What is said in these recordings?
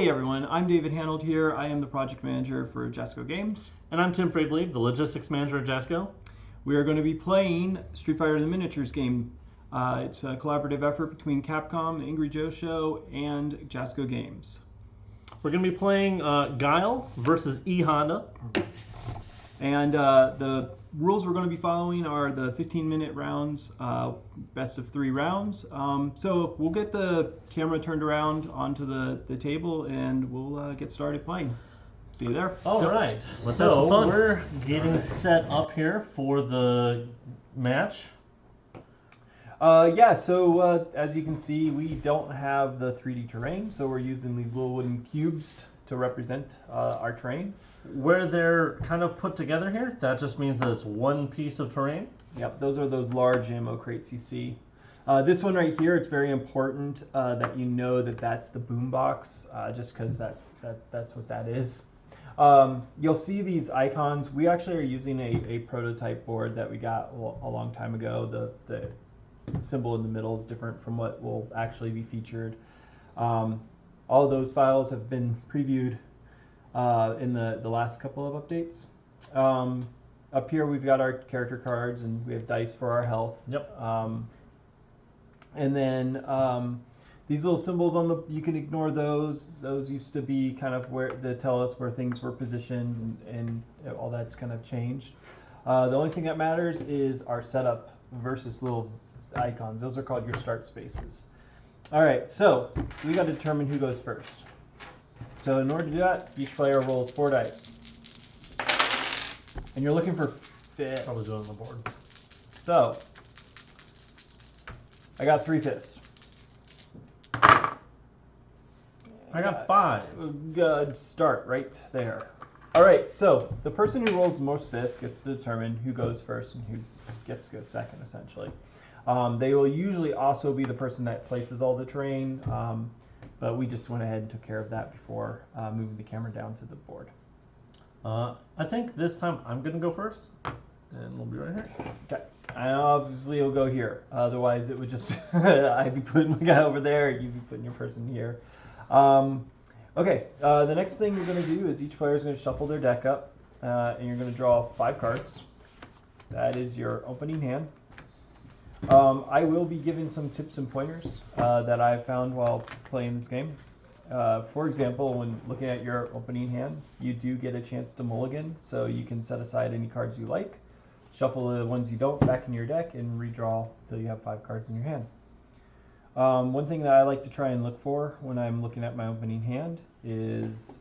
Hey everyone, I'm David Hanold here. I am the project manager for Jasco Games. And I'm Tim Friedlieb, the logistics manager at Jasco. We are going to be playing Street Fighter the Miniatures game. It's a collaborative effort between Capcom, the Angry Joe Show, and Jasco Games. We're going to be playing Guile versus Honda. And the rules we're going to be following are the 15-minute rounds, best of 3 rounds. So we'll get the camera turned around onto the table and we'll get started playing. See you there. All right. Let's have some fun. We're getting set up here for the match. So as you can see, we don't have the 3D terrain, so we're using these little wooden cubes to represent our terrain. Where they're kind of put together here, that just means that it's one piece of terrain. Yep, those are those large ammo crates you see. This one right here, it's very important that you know that that's the boombox, just because that's what that is. You'll see these icons. We actually are using a prototype board that we got a long time ago. The symbol in the middle is different from what will actually be featured. All of those files have been previewed in the last couple of updates. Up here we've got our character cards and we have dice for our health. Yep. And then these little symbols on the, you can ignore those. Those used to be kind of where to tell us where things were positioned, and all that's kind of changed. The only thing that matters is our setup versus little icons. Those are called your start spaces. All right, so we got to determine who goes first. So in order to do that, each player rolls 4 dice. And you're looking for fists. Probably go on the board. So, I got 3 fists. I got 5. Good start right there. All right, so the person who rolls the most fists gets to determine who goes first and who gets to go second, essentially. They will usually also be the person that places all the terrain. But we just went ahead and took care of that before moving the camera down to the board. I think this time I'm going to go first, and we'll be right here. Okay. And obviously it'll go here. Otherwise it would just, I'd be putting my guy over there, you'd be putting your person here. Okay, the next thing we're going to do is each player is going to shuffle their deck up, and you're going to draw 5 cards. That is your opening hand. I will be giving some tips and pointers that I found while playing this game. For example, when looking at your opening hand, you do get a chance to mulligan, so you can set aside any cards you like, shuffle the ones you don't back in your deck, and redraw until you have 5 cards in your hand. One thing that I like to try and look for when I'm looking at my opening hand is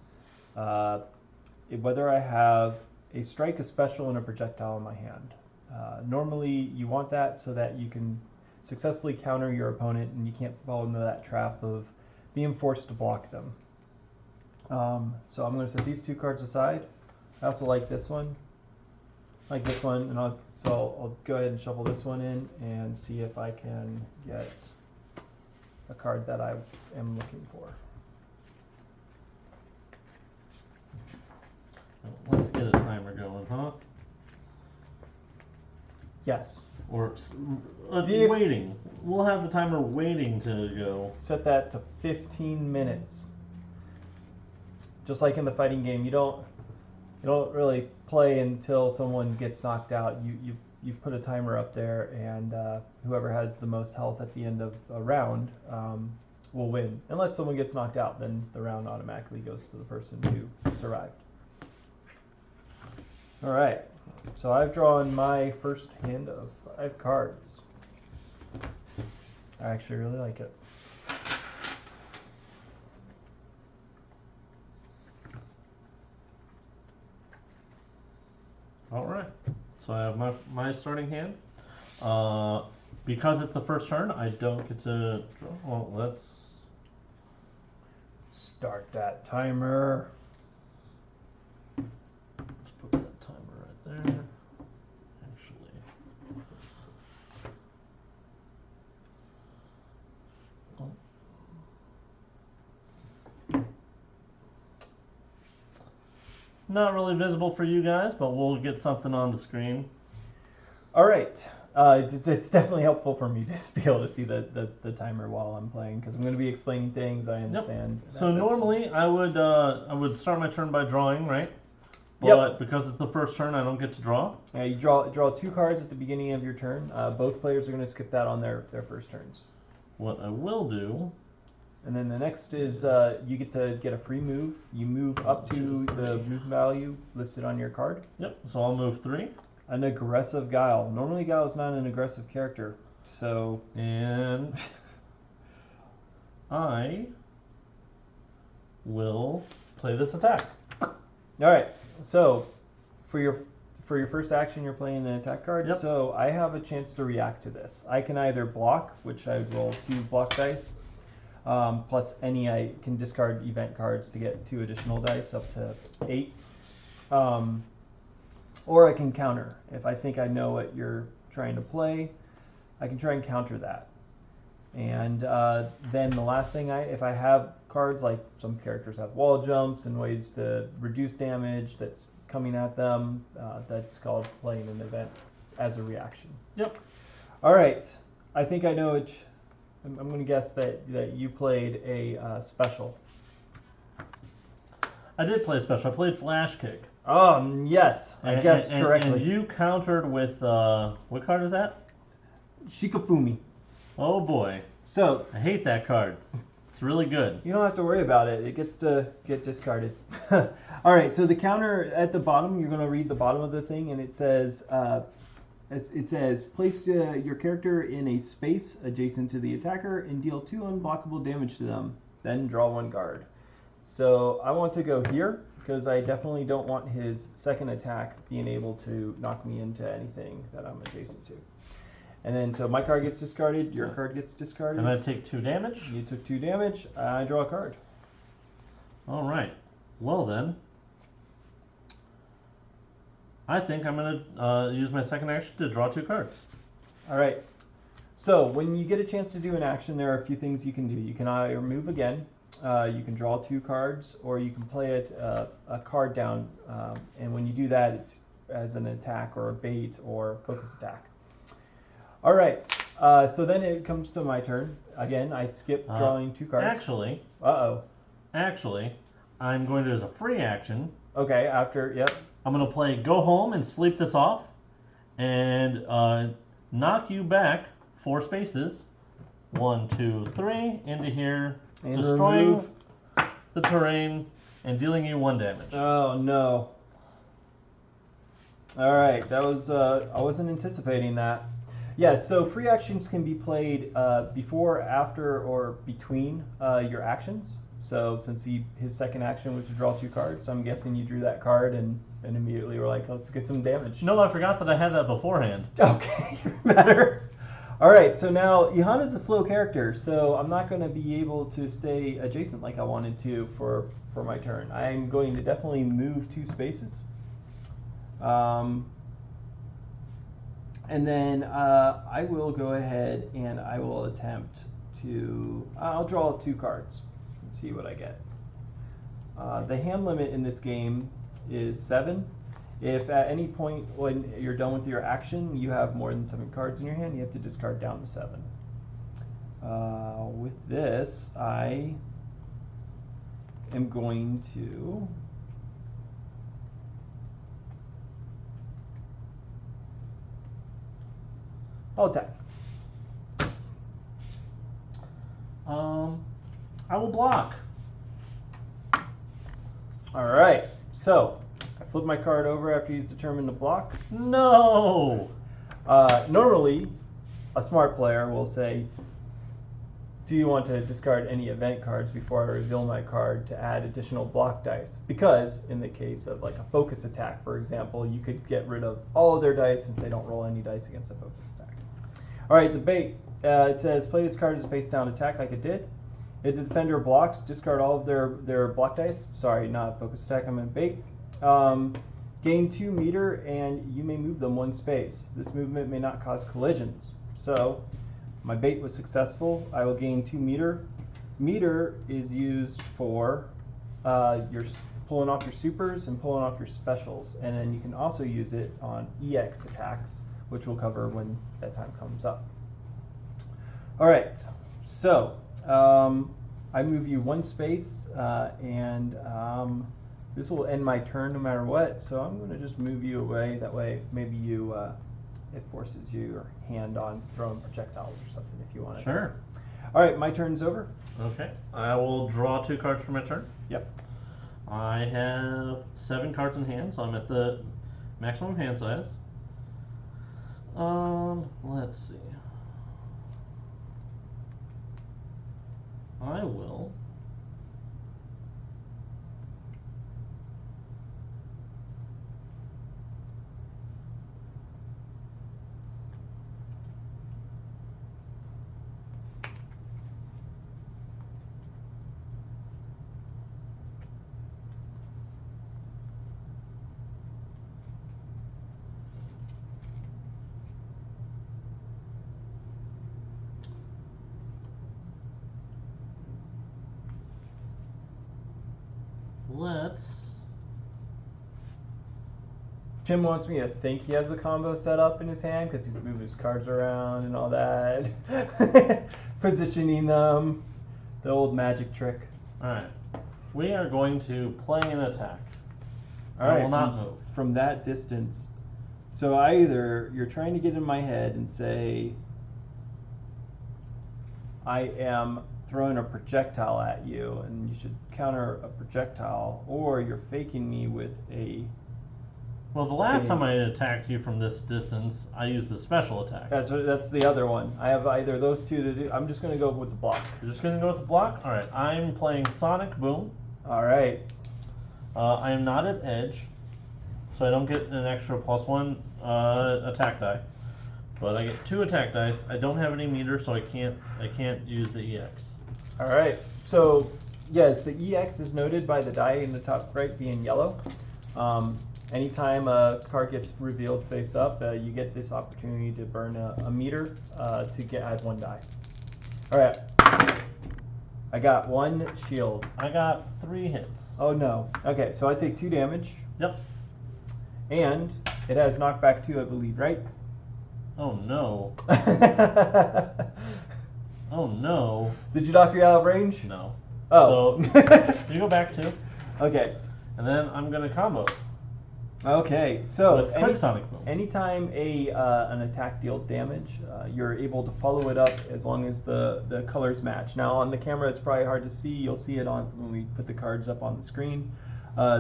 whether I have a strike, a special, and a projectile in my hand. Normally you want that so that you can successfully counter your opponent and you can't fall into that trap of being forced to block them. So I'm going to set these 2 cards aside. I also like this one, and I'll go ahead and shuffle this one in and see if I can get a card that I am looking for. Let's get a timer going, huh? Yes. Or waiting. We'll have the timer waiting to go. Set that to 15 minutes. Just like in the fighting game, you don't really play until someone gets knocked out. You've put a timer up there, and whoever has the most health at the end of a round will win. Unless someone gets knocked out, then the round automatically goes to the person who survived. All right. So I've drawn my first hand of 5 cards. I actually really like it. All right. So I have my starting hand. Because it's the first turn, I don't get to draw. Well, let's start that timer. Let's put that timer right there. Actually, not really visible for you guys, but we'll get something on the screen. All right. it's definitely helpful for me to just be able to see the timer while I'm playing because I'm going to be explaining things. I understand. Yep. So normally I would start my turn by drawing, right? But because it's the first turn, I don't get to draw. Yeah, you draw 2 cards at the beginning of your turn. Both players are going to skip that on their first turns. What I will do. And then the next is you get to get a free move. You move up to the move value listed on your card. Yep. So I'll move 3. An aggressive Guile. Normally Guile is not an aggressive character. So and I will play this attack. All right. So for your first action, you're playing an attack card. Yep. So I have a chance to react to this. I can either block, which I would roll 2 block dice, plus any I can discard event cards to get 2 additional dice up to 8. Or I can counter. If I think I know what you're trying to play, I can try and counter that. And then the last thing, if I have cards, like some characters have wall jumps and ways to reduce damage that's coming at them, that's called playing an event as a reaction. Yep. All right. I think I know which. I'm going to guess that you played a special. I did play a special. I played Flash Kick. Oh, yes. I guessed correctly. And you countered with, what card is that? Shikafumi. Oh, boy. So I hate that card. It's really good. You don't have to worry about it. It gets to get discarded. All right, so the counter at the bottom, you're going to read the bottom of the thing, and it says, place your character in a space adjacent to the attacker and deal 2 unblockable damage to them. Then draw 1 card. So I want to go here because I definitely don't want his second attack being able to knock me into anything that I'm adjacent to. And then, so my card gets discarded, your card gets discarded. And I take 2 damage. You took 2 damage, I draw a card. All right. Well then, I think I'm going to use my second action to draw 2 cards. All right. So when you get a chance to do an action, there are a few things you can do. You can either move again, you can draw 2 cards, or you can play a card down. And when you do that, it's as an attack or a bait or focus attack. All right, so then it comes to my turn. Again, I skip drawing 2 cards. Actually, I'm going to, as a free action. Okay, after, yep. I'm going to play Go Home and sleep this off and knock you back 4 spaces. 1, 2, 3 into here, and destroying the terrain and dealing you 1 damage. Oh, no. All right, that was, I wasn't anticipating that. Yeah, so free actions can be played before, after, or between your actions. So since his second action was to draw 2 cards, so I'm guessing you drew that card and immediately were like, let's get some damage. No, I forgot that I had that beforehand. Okay, better. All right, so now Ihana's a slow character, so I'm not going to be able to stay adjacent like I wanted to for my turn. I'm going to definitely move 2 spaces. And then I will go ahead and I will attempt to, I'll draw 2 cards and see what I get. The hand limit in this game is 7. If at any point when you're done with your action, you have more than 7 cards in your hand, you have to discard down to 7. With this, I am going to I'll attack. I will block. All right. So I flip my card over after he's determined to block. No. Normally, a smart player will say, do you want to discard any event cards before I reveal my card to add additional block dice? Because in the case of like a focus attack, for example, you could get rid of all of their dice since they don't roll any dice against a focus attack. All right, the bait. It says play this card as a face down attack like it did. If the defender blocks, discard all of their block dice. Sorry, not focus attack, I'm in bait. Gain 2 meter and you may move them 1 space. This movement may not cause collisions. So my bait was successful. I will gain 2 meter. Meter is used for your pulling off your supers and pulling off your specials. And then you can also use it on EX attacks, which we'll cover when that time comes up. All right, so I move you one space, and this will end my turn no matter what. So I'm going to just move you away. That way, maybe you it forces your hand on throwing projectiles or something if you want to. Sure. All right, my turn's over. Okay. I will draw 2 cards for my turn. Yep. I have 7 cards in hand, so I'm at the maximum hand size. Let's see. I will let's. Jim wants me to think he has the combo set up in his hand because he's moving his cards around and all that. Positioning them. The old magic trick. Alright. We are going to play an attack. All I right, will not move. From that distance. So either you're trying to get in my head and say, I am throwing a projectile at you and you should counter a projectile, or you're faking me with a... Well, the last time I attacked you from this distance, I used the special attack. That's the other one. I have either those two to do. I'm just going to go with the block. You're just going to go with the block? Alright, I'm playing Sonic Boom. All right. I am not at edge, so I don't get an extra +1 attack die. But I get 2 attack dice. I don't have any meter, so I can't use the EX. All right. So, yes, the EX is noted by the die in the top right being yellow. Anytime a card gets revealed face up, you get this opportunity to burn a meter to add 1 die. All right. I got 1 shield. I got 3 hits. Oh no. Okay, so I take 2 damage. Yep. And it has knockback 2, I believe, right? Oh no. Oh no. Did you knock me out of range? No. Oh. So you go back 2. Okay. And then I'm gonna combo. Okay, so With quick Sonic Boom. anytime an attack deals damage, you're able to follow it up as long as the colors match. Now on the camera it's probably hard to see. You'll see it on when we put the cards up on the screen.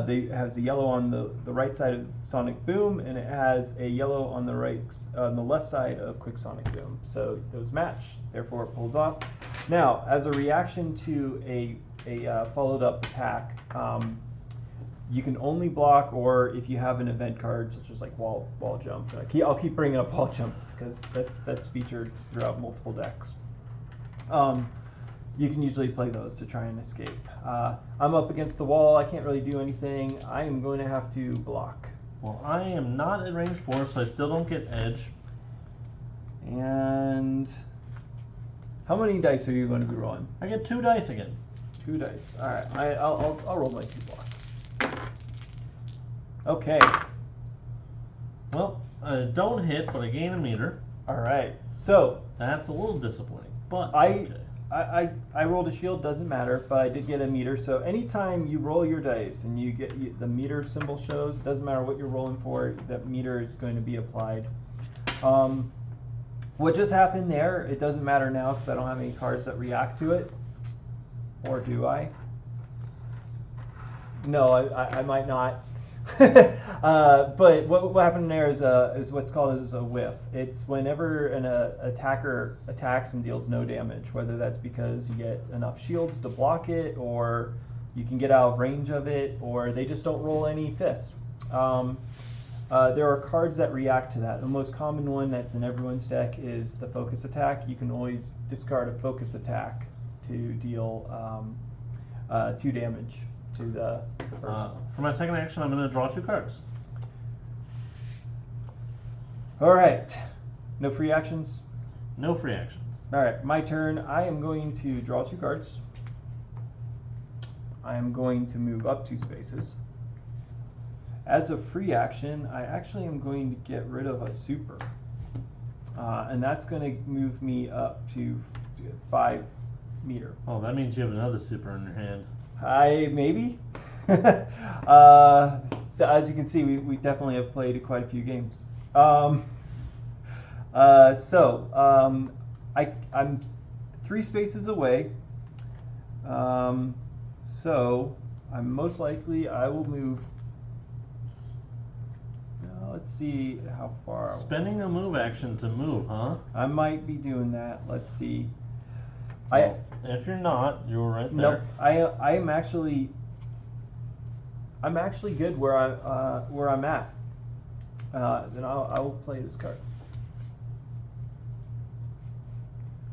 They has a yellow on the right side of Sonic Boom, and it has a yellow on the left side of Quick Sonic Boom. So those match, therefore it pulls off. Now, as a reaction to a followed up attack, you can only block, or if you have an event card such as like wall jump. I'll keep bringing up wall jump because that's featured throughout multiple decks. You can usually play those to try and escape. I'm up against the wall. I can't really do anything. I am going to have to block. Well, I am not at range 4, so I still don't get edge. And how many dice are you going to be rolling? I get 2 dice again. 2 dice. All right. I'll roll my 2 blocks. Okay. Well, I don't hit, but I gain a meter. All right. So That's a little disappointing, but I okay. I rolled a shield, doesn't matter, but I did get a meter. So anytime you roll your dice and you get the meter symbol shows, it doesn't matter what you're rolling for, that meter is going to be applied. What just happened there, it doesn't matter now because I don't have any cards that react to it. Or do I? No, I might not. But what happened there is what's called as a whiff. It's whenever an attacker attacks and deals no damage, whether that's because you get enough shields to block it, or you can get out of range of it, or they just don't roll any fist. There are cards that react to that. The most common one that's in everyone's deck is the focus attack. You can always discard a focus attack to deal 2 damage to the person. For my second action, I'm going to draw 2 cards. All right. No free actions? No free actions. All right, my turn. I am going to draw 2 cards. I am going to move up 2 spaces. As a free action, I actually am going to get rid of a super. And that's going to move me up to 5 meter. Oh, that means you have another super in your hand. Maybe. So as you can see, we definitely have played quite a few games. I'm 3 spaces away. So I'm most likely I will move. Let's see how far. Spending a move action to move, huh? I might be doing that. Let's see. Well, if you're not, you're right there. Nope. I'm actually good where I'm at. Then I will play this card.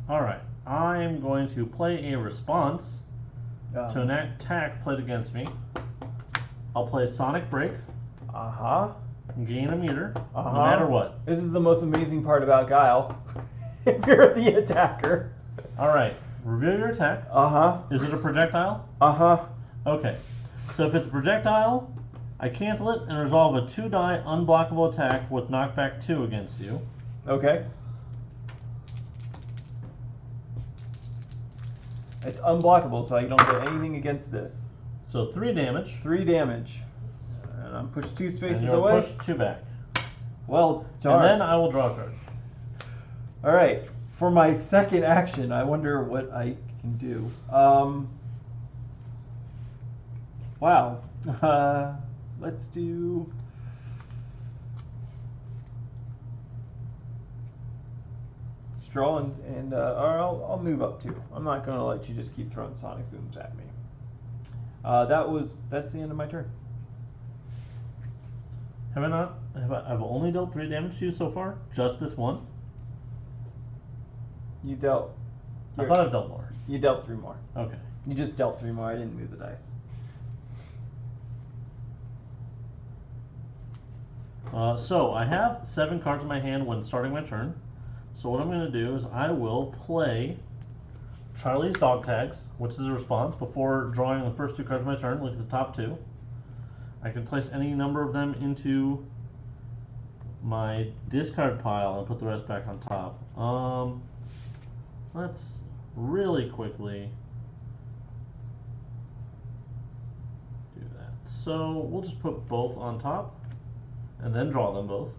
All right. I am going to play a response to an attack played against me. I'll play Sonic Break. Gain a meter, no matter what. This is the most amazing part about Guile. If you're the attacker. All right. Reveal your attack. Is it a projectile? Okay. So if it's a projectile, I cancel it and resolve a 2-die unblockable attack with knockback 2 against you. Okay. It's unblockable, so I don't get anything against this. So 3 damage. 3 damage. And I'm pushed 2 spaces and you're away. Pushed 2 back. Well, darn. And then I will draw a card. All right. For my second action, I wonder what I can do. Wow. Let's do. Draw and or I'll move up too. I'm not going to let you just keep throwing sonic booms at me. That's the end of my turn. I've only dealt 3 damage to you so far? Just this one? You dealt. I thought I've dealt more. You dealt 3 more. Okay. You just dealt 3 more. I didn't move the dice. So I have 7 cards in my hand when starting my turn. So what I'm going to do is I will play Charlie's Dog Tags, which is a response before drawing the first 2 cards of my turn. Look at the top 2. I can place any number of them into my discard pile and put the rest back on top. Let's really quickly do that. So we'll just put both on top and then draw them both.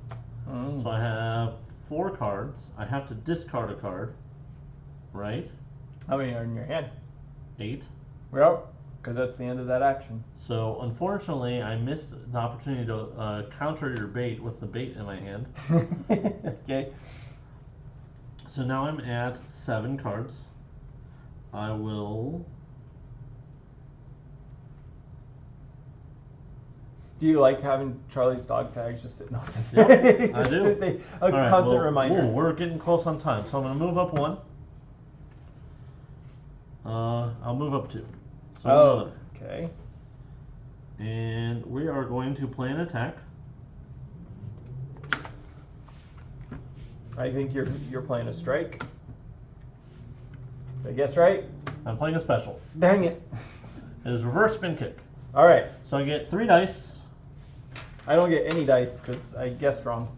So I have 4 cards. I have to discard a card, right? How many are in your hand? 8. Yep, because that's the end of that action. So unfortunately, I missed the opportunity to counter your bait with the bait in my hand. Okay. So now I'm at 7 cards. I will. Do you like having Charlie's Dog Tags just sitting on Yep, I do. A constant reminder. We're getting close on time, so I'm going to move up 1. I'll move up 2. So another. Okay. And we are going to play an attack. I think you're playing a strike. Did I guess right? I'm playing a special. Dang it. It is reverse spin kick. All right. So I get 3 dice. I don't get any dice because I guessed wrong.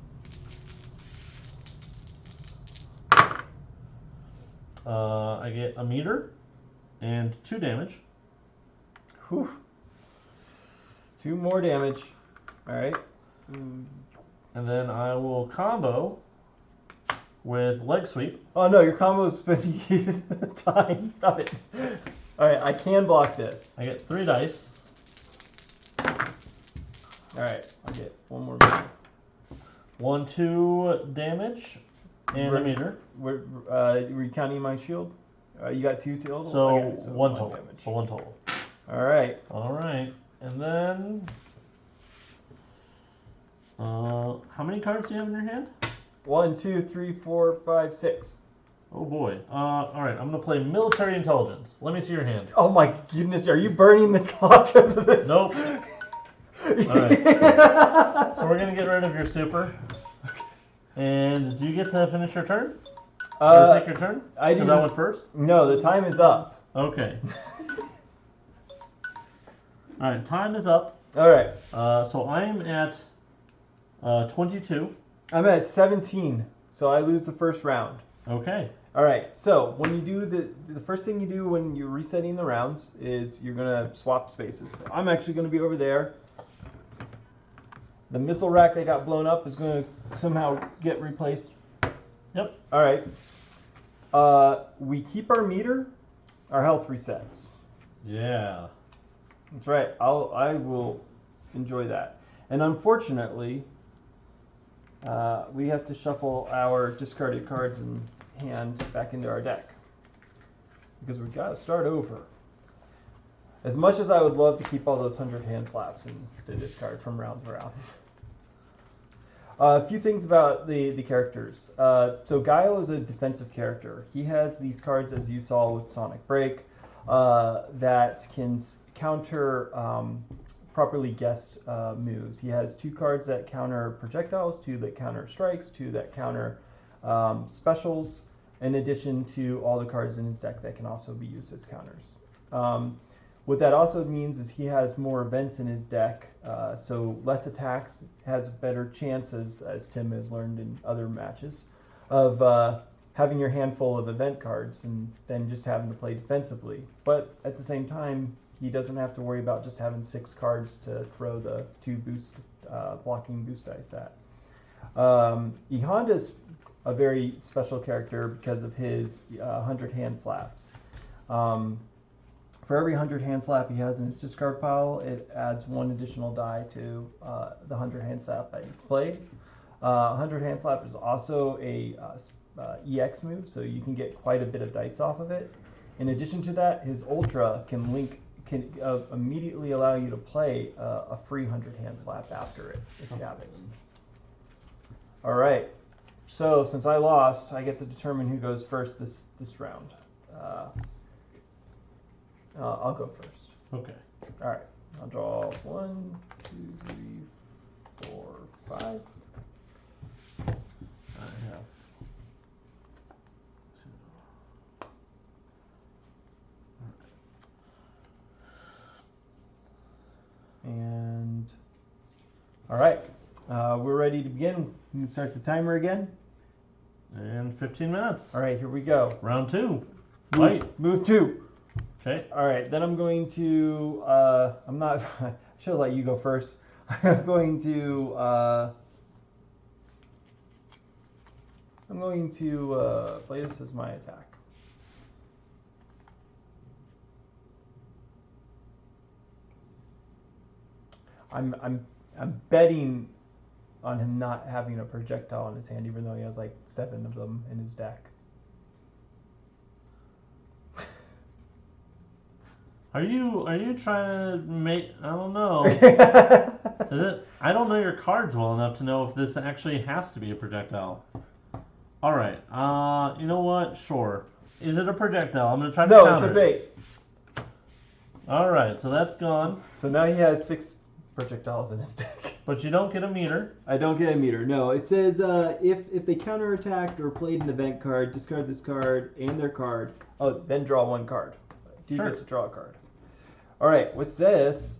I get a meter and 2 damage. Whew. 2 more damage. All right. And then I will combo with leg sweep. Oh no, your combo is 50 time. Stop it. All right, I can block this. I get 3 dice. All right, I'll get 1 more meter. 1, 2 damage and a meter. Were you counting my shield? You got 2 total? So, Okay, so 1 total. damage. So 1 total. All right. All right. And then, how many cards do you have in your hand? 1, 2, 3, 4, 5, 6. Oh boy. All right. I'm gonna play military intelligence. Let me see your hand. Oh my goodness, are you burning the clock because of this? Nope. All right. So we're gonna get rid of your super. And do you get to finish your turn? Or take your turn? I do. Because I went first. No, the time is up. Okay. All right. Time is up. All right. So I'm at 22. I'm at 17. So I lose the first round. Okay. All right. So when you do the first thing you do when you're resetting the rounds is you're gonna swap spaces. So I'm actually gonna be over there. The missile rack that got blown up is gonna somehow get replaced. Yep. All right. We keep our meter. Our health resets. Yeah. That's right. I will enjoy that. And unfortunately, we have to shuffle our discarded cards in hand back into our deck because we've got to start over. As much as I would love to keep all those 100 hand slaps and the discard from round to round. A few things about the characters. So Guile is a defensive character. He has these cards, as you saw with Sonic Break, that can counter properly guessed moves. He has 2 cards that counter projectiles, 2 that counter strikes, 2 that counter specials, in addition to all the cards in his deck that can also be used as counters. What that also means is he has more events in his deck, so less attacks, has better chances, as Tim has learned in other matches, of having your hand full of event cards and then just having to play defensively. But at the same time, he doesn't have to worry about just having 6 cards to throw the 2 blocking boost dice at. Honda's a very special character because of his 100 hand slaps. For every 100 hand slap he has in his discard pile, it adds 1 additional die to the 100 hand slap that he's played. 100 hand slap is also a EX move, so you can get quite a bit of dice off of it. In addition to that, his Ultra can immediately allow you to play a free 100 hand slap after it, if you have it. All right. So since I lost, I get to determine who goes first this round. I'll go first. Okay. All right. I'll draw 1, 2, 3, 4, 5. I have 2. And all right. We're ready to begin. You can start the timer again. And 15 minutes. All right. Here we go. Round 2. Fight. Move 2. Okay. All right, then I'm going to, I'm not, I should let you go first. I'm going to play this as my attack. I'm betting on him not having a projectile in his hand, even though he has like 7 of them in his deck. Are you trying to make, I don't know. Is it? I don't know your cards well enough to know if this actually has to be a projectile. All right. You know what? Sure. Is it a projectile? I'm going to try to counter. No, it's a bait. All right. So that's gone. So now he has 6 projectiles in his deck. But you don't get a meter. I don't get a meter. No, it says if they counterattacked or played an event card, discard this card and their card. Oh, then draw 1 card. Do you get to draw a card? All right. With this,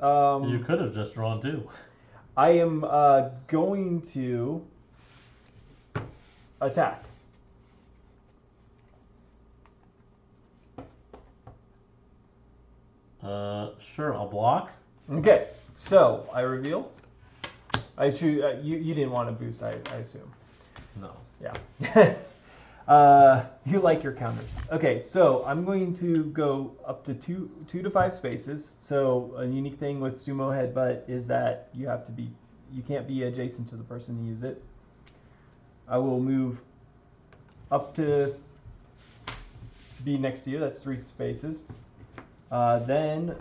you could have just drawn 2. I am going to attack. Sure. I'll block. Okay. So I reveal. I choose. You didn't want to boost, I assume. No. Yeah. You like your counters. Okay, so I'm going to go up to 2 to 5 spaces. So a unique thing with Sumo Headbutt is that you can't be adjacent to the person who used it. I will move up to be next to you. That's 3 spaces. Then,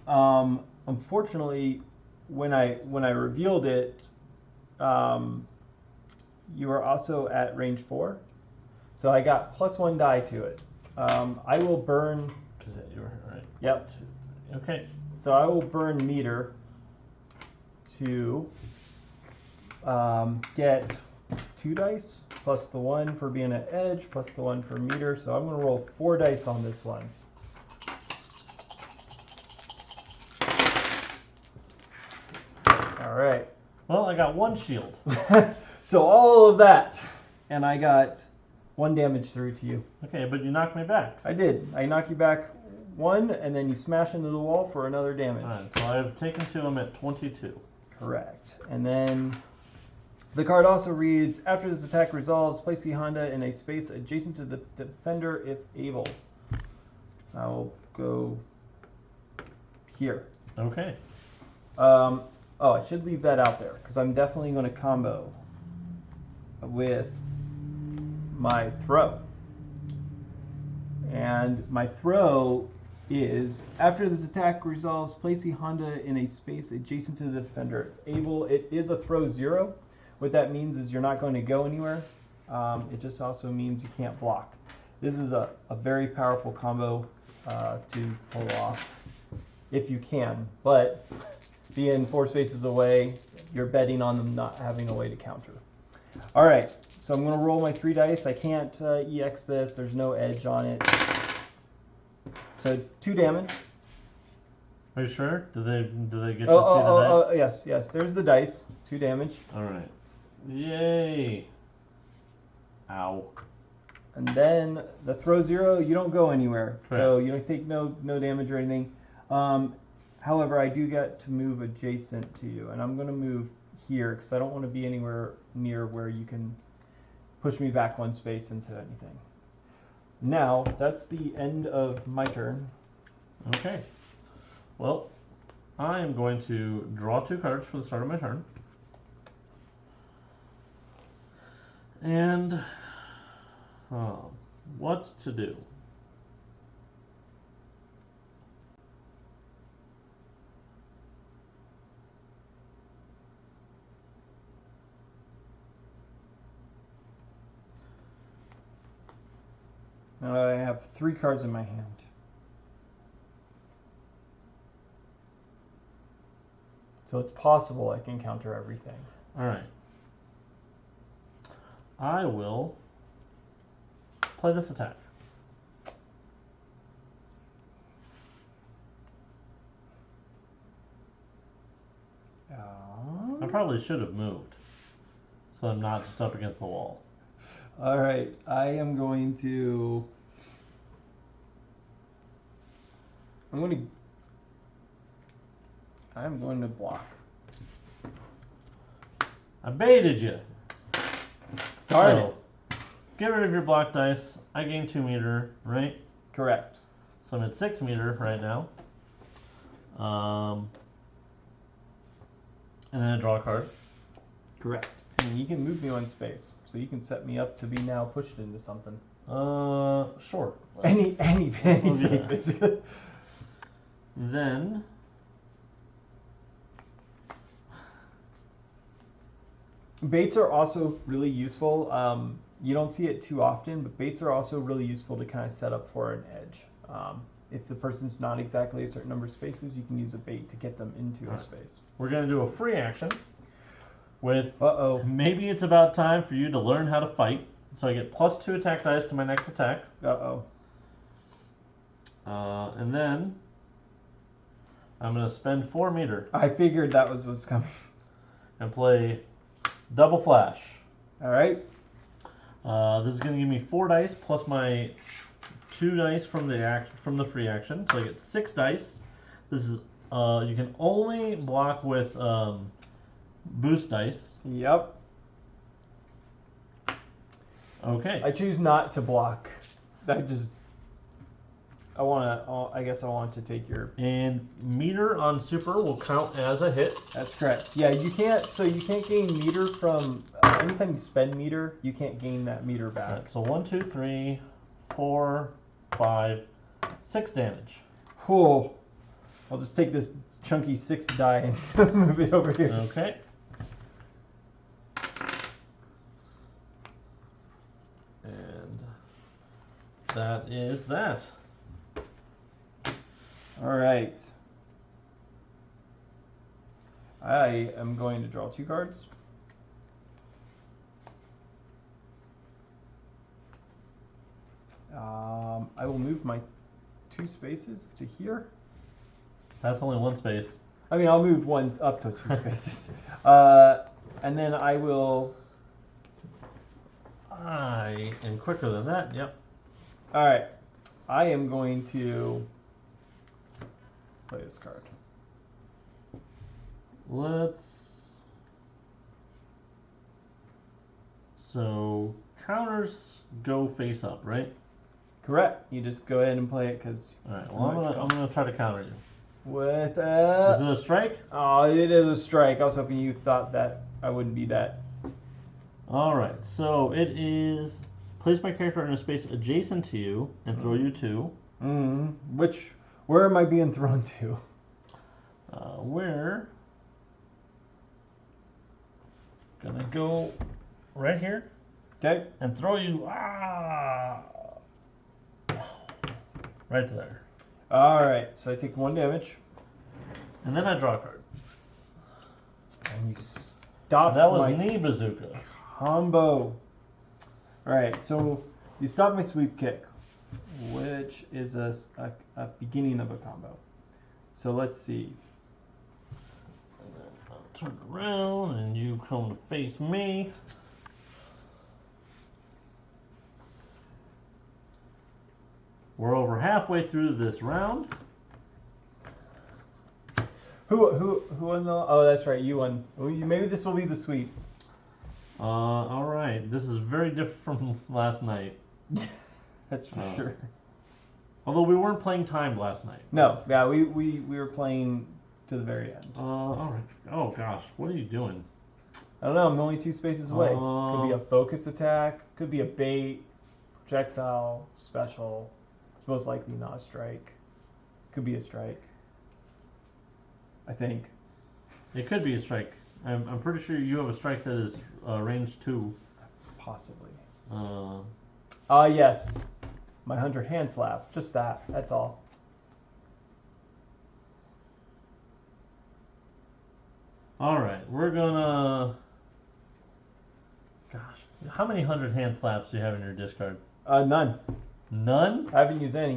unfortunately, when I revealed it, you are also at range 4. So I got +1 die to it. I will burn. Is that you were right? Yep. 2, 3. Okay. So I will burn meter to get 2 dice plus the 1 for being at edge plus the 1 for meter. So I'm going to roll 4 dice on this one. All right. Well, I got 1 shield. So all of that and I got 1 damage through to you. Okay, but you knocked me back. I did. I knock you back 1, and then you smash into the wall for another damage. Alright, so I've taken 2. I'm at 22. Correct. And then the card also reads, after this attack resolves, place the Honda in a space adjacent to the defender if able. I'll go here. Okay. Oh, I should leave that out there because I'm definitely going to combo with my throw. And my throw is, after this attack resolves, place the Honda in a space adjacent to the defender. If able, it is a throw 0. What that means is you're not going to go anywhere. It just also means you can't block. This is a very powerful combo to pull off, if you can. But being 4 spaces away, you're betting on them not having a way to counter. All right, so I'm going to roll my 3 dice. I can't EX this. There's no edge on it. So 2 damage. Are you sure? Do they get to see the dice? Yes. There's the dice. 2 damage. All right. Yay. Ow. And then the throw 0, you don't go anywhere. Correct. So you don't take no damage or anything. However, I do get to move adjacent to you. And I'm going to move here because I don't want to be anywhere near where you can push me back 1 space into anything. Now, that's the end of my turn. Okay. Well, I am going to draw 2 cards for the start of my turn. And what to do? Now I have 3 cards in my hand. So it's possible I can counter everything. All right. I will play this attack. I probably should have moved, so I'm not just up against the wall. All right, I am going to. I'm going to block. I baited you. Darn So, get rid of your block dice. I gain 2 meter, right? Correct. So I'm at 6 meter right now. And then I draw a card. Correct. And you can move me 1 space, so you can set me up to be now pushed into something. Sure. Any We'll do space, that. basically. Then Baits are also really useful. You don't see it too often, but baits are also really useful to kind of set up for an edge. If the person's not exactly a certain number of spaces, you can use a bait to get them into a space. we're going to do a free action with Uh-oh. maybe it's about time for you to learn how to fight. So I get +2 attack dice to my next attack. Uh-oh. And then I'm going to spend 4 meter I figured that was what's coming. and play double flash. All right. This is going to give me 4 dice plus my 2 dice from the free action, so I get 6 dice. This is you can only block with boost dice. Yep. Okay. I choose not to block. I guess I want to take your. And meter on super will count as a hit. That's correct. Yeah, you can't. So you can't gain meter from anytime you spend meter. You can't gain that meter back. Right, so 1, 2, 3, 4, 5, 6 damage. Cool. I'll just take this chunky 6 die and move it over here. Okay. And that is that. All right. I am going to draw 2 cards. I will move my 2 spaces to here. That's only 1 space. I mean, I'll move 1 up to 2 spaces. And then I will I am quicker than that. Yep. All right. I am going to play this card. So counters go face up, right? Correct. You just go ahead and play it because. All right. Well, I'm gonna try to counter you. With Is it a strike? Oh, it is a strike. I was hoping you thought that I wouldn't be that. All right. So it is place my character in a space adjacent to you and throw you 2. Where am I being thrown to? Where? Gonna go right here. Okay. And throw you right there. All right. So I take 1 damage. And then I draw a card. And you stop That was my knee bazooka. combo. All right. So you stop my sweep kick, which is a beginning of a combo. So let's see. And then I'll turn around and you come to face me. We're over halfway through this round. Who won the? Oh, that's right. You won. Maybe this will be the sweep. All right. This is very different from last night. That's for sure. Although we weren't playing timed last night. No. Yeah, we were playing to the very end. All right. Oh gosh, what are you doing? I don't know. I'm only 2 spaces away. Could be a focus attack. Could be a bait, projectile, special. It's most likely not a strike. Could be a strike. I think. It could be a strike. I'm pretty sure you have a strike that is range 2. Possibly. Yes. My 100 hand slap. Just that. That's all. All right. We're gonna. Gosh, how many 100 hand slaps do you have in your discard? None. None? I haven't used any.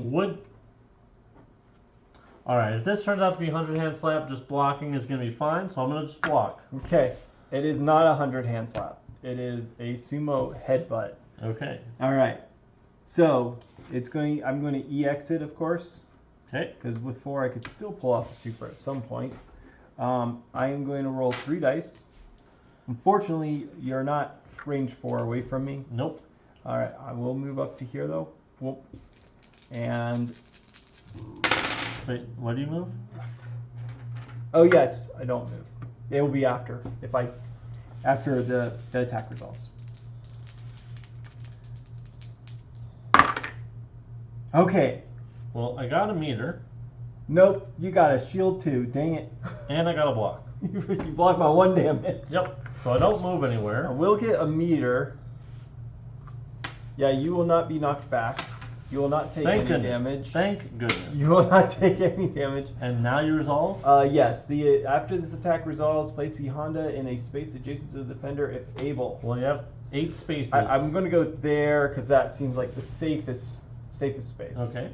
All right. If this turns out to be 100 hand slap, just blocking is gonna be fine. So I'm gonna just block. Okay. It is not a 100 hand slap. It is a sumo headbutt. Okay. All right. So I'm going to EX it, of course. Okay. Because with 4, I could still pull off a super at some point. I am going to roll 3 dice. Unfortunately, you're not range 4 away from me. Nope. All right. I will move up to here though. Whoop. And wait, what do you move? oh yes, I don't move. It will be after the attack resolves. Okay. Well, I got a meter. Nope, you got a shield too. Dang it. And I got a block. You blocked my 1 damage. Yep. So I don't move anywhere. I will get a meter. Yeah, you will not be knocked back. You will not take any damage. Thank goodness. You will not take any damage. And now you resolve? Yes. After this attack resolves, place the Honda in a space adjacent to the defender if able. Well, you have 8 spaces. I'm going to go there because that seems like the safest space. Okay.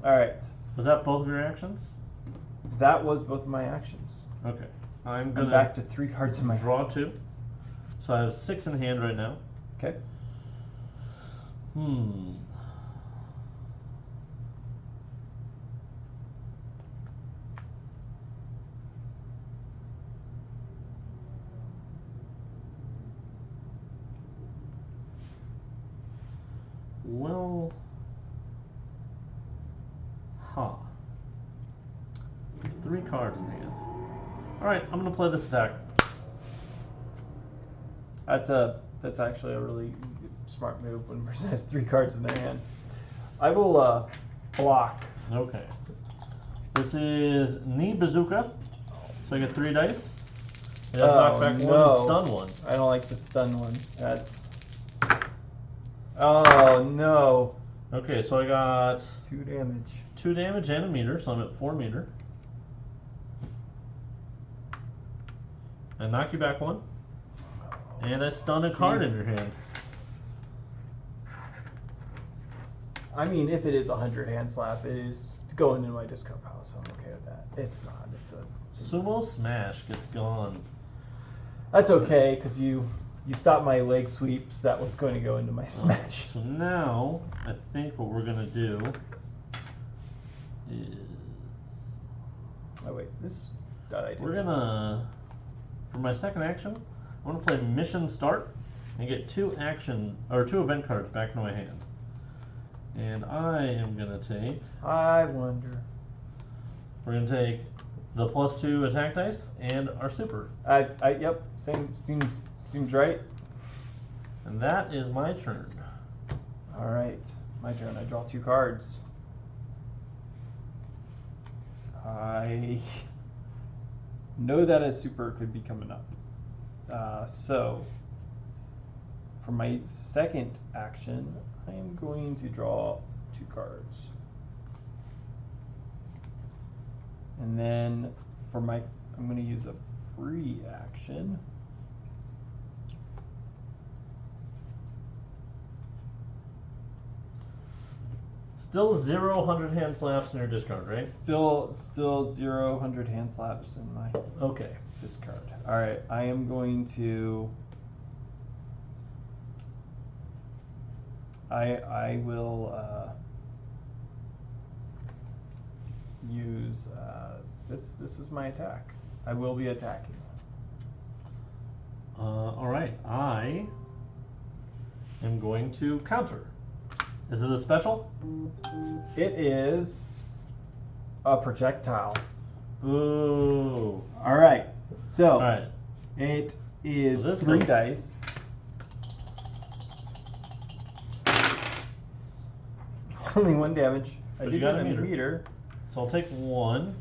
All right. Was that both of your actions? That was both of my actions. Okay. I'm back to 3 cards in my draw 2. So I have 6 in hand right now. Okay. Well, 3 cards in hand. All right, I'm gonna play this attack. That's actually a really smart move when a person has 3 cards in their hand. I will block. Okay. This is knee bazooka. So I get 3 dice. You have knockback 1 and stun 1. I don't like the stun one. That's. Oh no. Okay, so I got 2 damage. 2 damage and a meter, so I'm at 4 meter. I knock you back 1. And I stun a card in your hand. I mean, if it is a 100 hand slap, it is going in my discard pile, so I'm okay with that. It's not. It's a Sumo smash gets gone. That's okay, because you You stopped my leg sweeps. That was going to go into my smash. So now, I think what we're going to do is... Oh wait, that I did. We're going to, for my second action, I'm going to play Mission Start and get 2 event cards back into my hand. And I am going to take... I wonder. We're going to take the +2 attack dice and our super. Yep, seems right. And that is my turn. All right, my turn. I draw 2 cards. I know that a super could be coming up. So, for my second action, I am going to draw 2 cards. And then for I'm going to use a free action. Still 0 100 hand slaps in your discard, right? Still 0 100 hand slaps in my discard. All right, I am going to. I will use this. This is my attack. I will be attacking. All right, I am going to counter. Is it a special? It is a projectile. Ooh. All right. So All right. it is So this 3 goes- dice. Only 1 damage. I But did you got get a a meter. meter. So I'll take 1,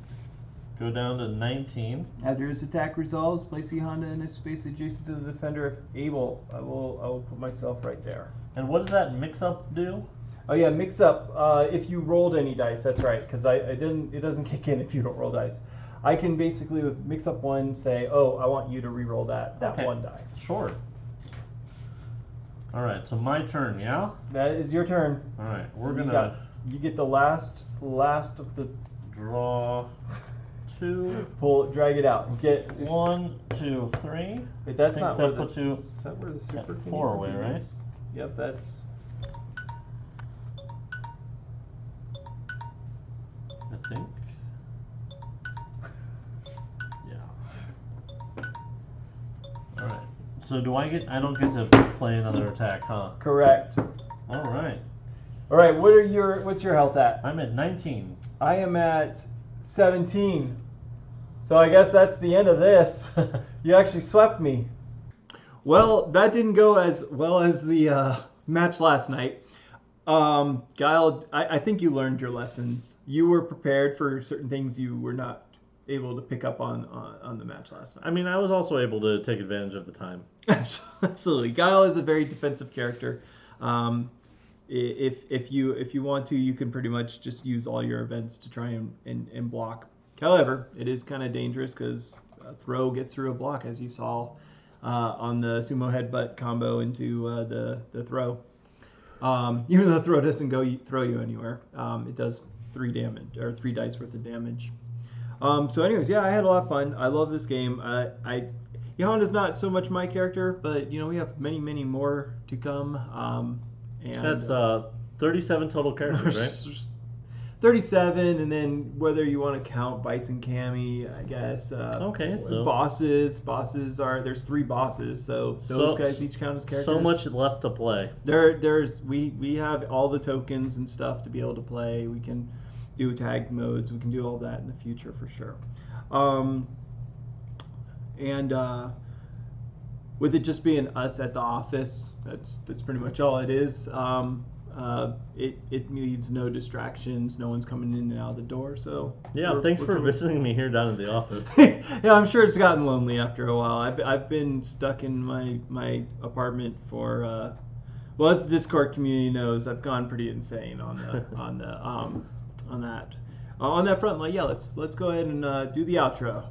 go down to 19. After his attack resolves, place the Honda in a space adjacent to the defender. If able, I will put myself right there. And what does that mix-up do? Oh yeah, mix up. If you rolled any dice, that's right. Because it doesn't kick in if you don't roll dice. I can basically with mix up 1 say, oh, I want you to re-roll that Okay. 1 die. Sure. All right, so my turn, yeah? That is your turn. All right, we're You going got- to You get the last of the draw 2. drag it out. Get 1, 2, 3. Wait, that's think not that where the puts you is that where the super at can 4 even away, be right? used? Yep, that's. I think. Yeah. All right. So I don't get to play another attack, huh? Correct. All right. All right, what's your health at? I'm at 19. I am at 17. So I guess that's the end of this. You actually swept me. Well, that didn't go as well as the match last night. Guile, I think you learned your lessons. You were prepared for certain things you were not able to pick up on the match last night. I mean, I was also able to take advantage of the time. Absolutely. Guile is a very defensive character. If you want to, you can pretty much just use all your events to try and block. However, it is kind of dangerous because a throw gets through a block, as you saw on the sumo headbutt combo into the throw. Even though the throw doesn't throw you anywhere, it does 3 dice worth of damage. So anyways, yeah, I had a lot of fun. I love this game. Honda's not so much my character, but we have many more to come. And That's 37 total characters, right? 37, and then whether you want to count Bison Cammy, I guess. Okay, so bosses are there's 3 bosses, so those guys each count as characters. So much left to play. We have all the tokens and stuff to be able to play. We can do tag modes. We can do all that in the future for sure. With it just being us at the office, that's pretty much all it is. It needs no distractions. No one's coming in and out of the door. So Yeah, thanks for visiting me here down at the office. Yeah, I'm sure it's gotten lonely after a while. I've been stuck in my apartment for as the Discord community knows, I've gone pretty insane on that front. Like, yeah, let's go ahead and do the outro.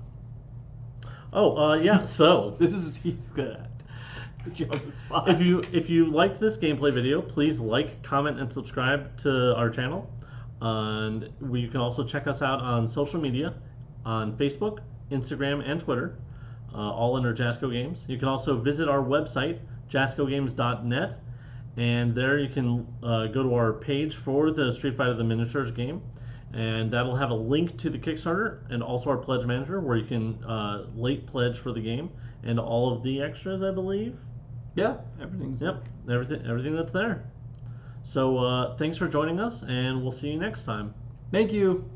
Yeah. So This is what he's good at. Put you on the spot. if you liked this gameplay video, please like, comment, and subscribe to our channel. And you can also check us out on social media, on Facebook, Instagram, and Twitter. all under Jasco Games. You can also visit our website, jascogames.net, and there you can go to our page for the Street Fighter the Miniatures game, and that'll have a link to the Kickstarter and also our Pledge Manager where you can late pledge for the game and all of the extras, I believe. Yeah, everything's. Yep, everything that's there. So thanks for joining us, and we'll see you next time. Thank you.